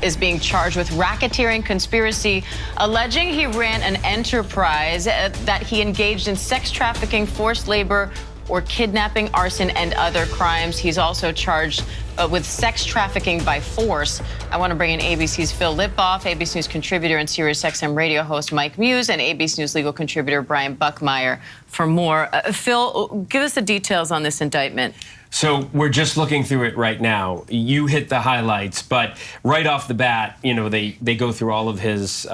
is being charged with racketeering conspiracy, alleging he ran an enterprise that he engaged in sex trafficking, forced labor, or kidnapping, arson, and other crimes. He's also charged with sex trafficking by force. I want to bring in ABC's Phil Lipoff, ABC News contributor and SiriusXM radio host Mike Muse, and ABC News legal contributor Brian Buckmeyer for more. Phil, give us the details on this indictment. So we're just looking through it right now. You hit the highlights, but right off the bat, you know, they go through all of his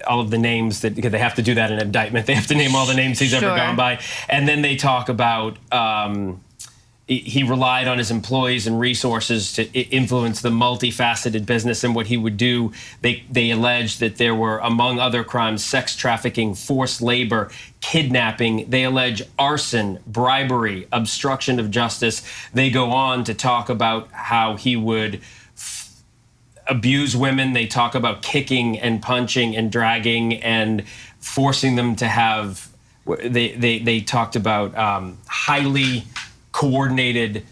all of the names that, because they have to do that in an indictment. They have to name all the names he's ever gone by, and then they talk about he relied on his employees and resources to influence the multifaceted business and what he would do. They allege that there were, among other crimes, sex trafficking, forced labor, kidnapping. They allege arson, bribery, obstruction of justice. They go on to talk about how he would abuse women. They talk about kicking and punching and dragging and forcing them to have, they talked about highly coordinated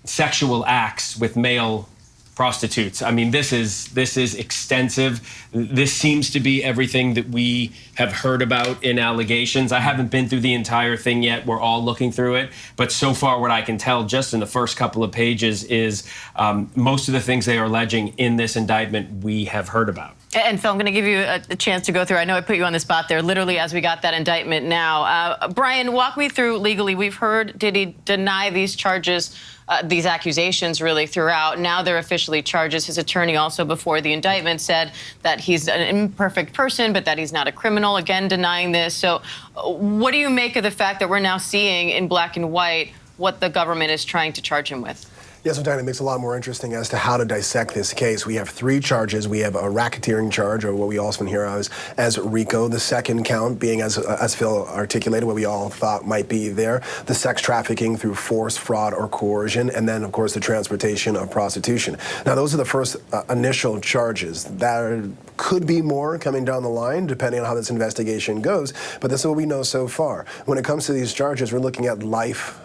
sexual acts with male prostitutes. I mean, this is extensive. This seems to be everything that we have heard about in allegations. I haven't been through the entire thing yet. We're all looking through it. But so far, what I can tell just in the first couple of pages is most of the things they are alleging in this indictment we have heard about. And Phil, I'm going to give you a chance to go through. I know I put you on the spot there, literally as we got that indictment now. Brian, walk me through legally. We've heard Diddy deny these charges, these accusations really throughout. Now they're officially charges. His attorney also before the indictment said that he's an imperfect person, but that he's not a criminal, again denying this. So what do you make of the fact that we're now seeing in black and white what the government is trying to charge him with? Yes, Diana, it makes it a lot more interesting as to how to dissect this case. We have three charges. We have a racketeering charge, or what we often hear as RICO. The second count being, as Phil articulated, what we all thought might be there, the sex trafficking through force, fraud, or coercion, and then, of course, the transportation of prostitution. Now, those are the first initial charges. There could be more coming down the line, depending on how this investigation goes, but this is what we know so far. When it comes to these charges, we're looking at life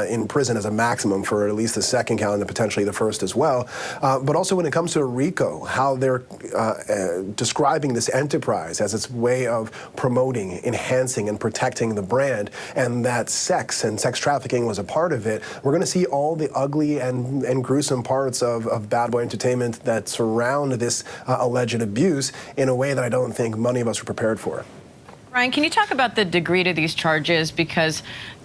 in prison as a maximum for at least the second count, and potentially the first as well. But also when it comes to RICO, how they're describing this enterprise as its way of promoting, enhancing, and protecting the brand, and that sex and sex trafficking was a part of it. We're going to see all the ugly and gruesome parts of bad boy entertainment that surround this alleged abuse in a way that I don't think many of us were prepared for. Ryan, can you talk about the degree to these charges? Because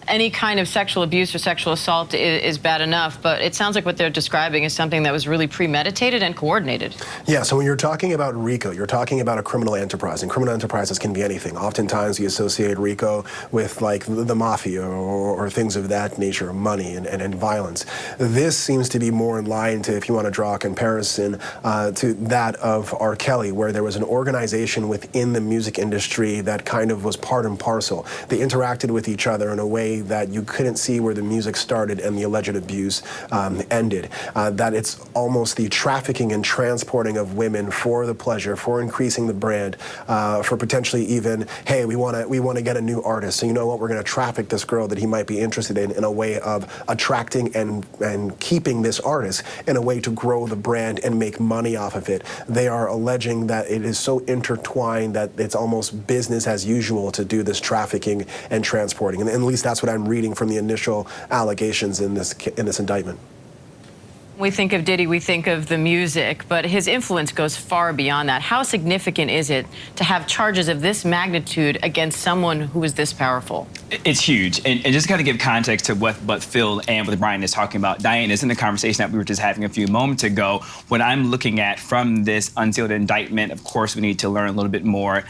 any kind of sexual abuse or sexual assault is bad enough, but it sounds like what they're describing is something that was really premeditated and coordinated. Yeah, so when you're talking about RICO, you're talking about a criminal enterprise, and criminal enterprises can be anything. Oftentimes we associate RICO with like the mafia or things of that nature, money and violence. This seems to be more in line to, if you want to draw a comparison, to that of R. Kelly, where there was an organization within the music industry that kind of was part and parcel. They interacted with each other in a way that you couldn't see where the music started and the alleged abuse ended. That it's almost the trafficking and transporting of women for the pleasure, for increasing the brand, for potentially even, hey, we want to get a new artist, so you know what, we're going to traffic this girl that he might be interested in a way of attracting and keeping this artist in a way to grow the brand and make money off of it. They are alleging that it is so intertwined that it's almost business as usual to do this trafficking and transporting, and at least that's what I'm reading from the initial allegations in this indictment. We think of Diddy, we think of the music, but his influence goes far beyond that. How significant is it to have charges of this magnitude against someone who is this powerful? It's huge. And just got to give context to what Phil and what Brian is talking about. Diane, is in the conversation that we were just having a few moments ago. What I'm looking at from this unsealed indictment, of course, we need to learn a little bit more,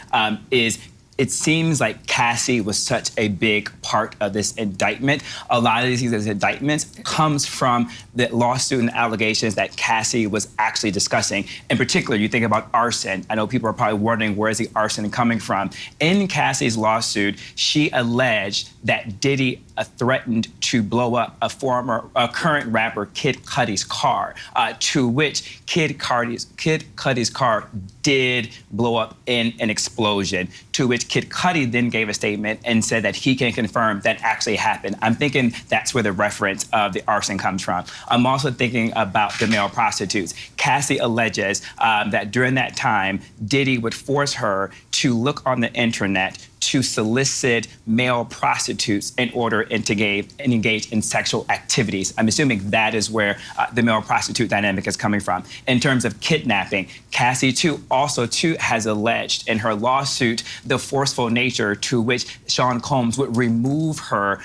is it seems like Cassie was such a big part of this indictment. A lot of these indictments comes from the lawsuit and allegations that Cassie was actually discussing. In particular, you think about arson. I know people are probably wondering, where is the arson coming from? In Cassie's lawsuit, she alleged that Diddy threatened to blow up a current rapper Kid Cudi's car, to which Kid Cudi's car did blow up in an explosion, to which Kid Cudi then gave a statement and said that he can confirm that actually happened. I'm thinking that's where the reference of the arson comes from. I'm also thinking about the male prostitutes. Cassie alleges that during that time, Diddy would force her to look on the internet to solicit male prostitutes in order to engage in sexual activities. I'm assuming that is where the male prostitute dynamic is coming from. In terms of kidnapping, Cassie also has alleged in her lawsuit the forceful nature to which Sean Combs would remove her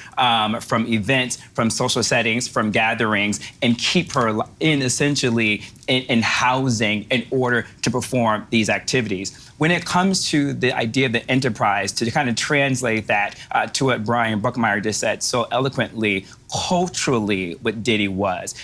from events, from social settings, from gatherings, and keep her essentially in housing in order to perform these activities. When it comes to the idea of the enterprise, to kind of translate that to what Brian Buckmeyer just said so eloquently, culturally, what Diddy was.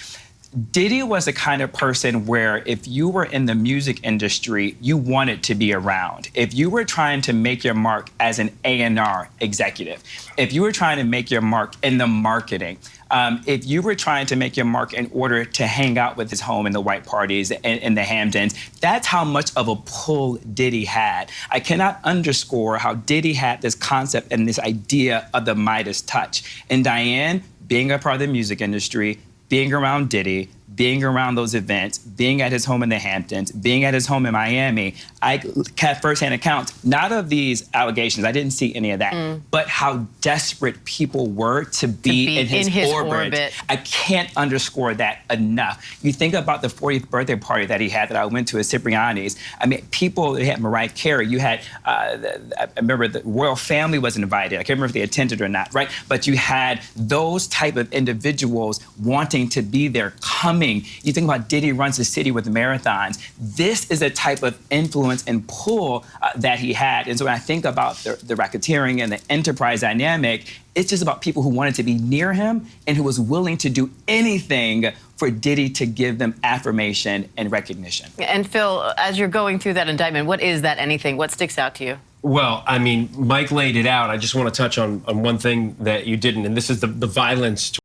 Diddy was the kind of person where if you were in the music industry, you wanted to be around. If you were trying to make your mark as an A&R executive, if you were trying to make your mark in the marketing, if you were trying to make your mark in order to hang out with his home in the white parties and the Hamptons, that's how much of a pull Diddy had. I cannot underscore how Diddy had this concept and this idea of the Midas touch. And Diane, being a part of the music industry, being around Diddy, being around those events, being at his home in the Hamptons, being at his home in Miami, I had firsthand accounts, not of these allegations, I didn't see any of that, but how desperate people were to be in his orbit. I can't underscore that enough. You think about the 40th birthday party that he had that I went to at Cipriani's. I mean, people, they had Mariah Carey, you had, I remember the royal family was invited. I can't remember if they attended or not, right? But you had those type of individuals wanting to be there, coming. You think about Diddy runs the city with marathons. This is a type of influence and pull that he had. And so when I think about the racketeering and the enterprise dynamic, it's just about people who wanted to be near him and who was willing to do anything for Diddy to give them affirmation and recognition. And Phil, as you're going through that indictment, what is that anything? What sticks out to you? Well, I mean, Mike laid it out. I just want to touch on one thing that you didn't, and this is the violence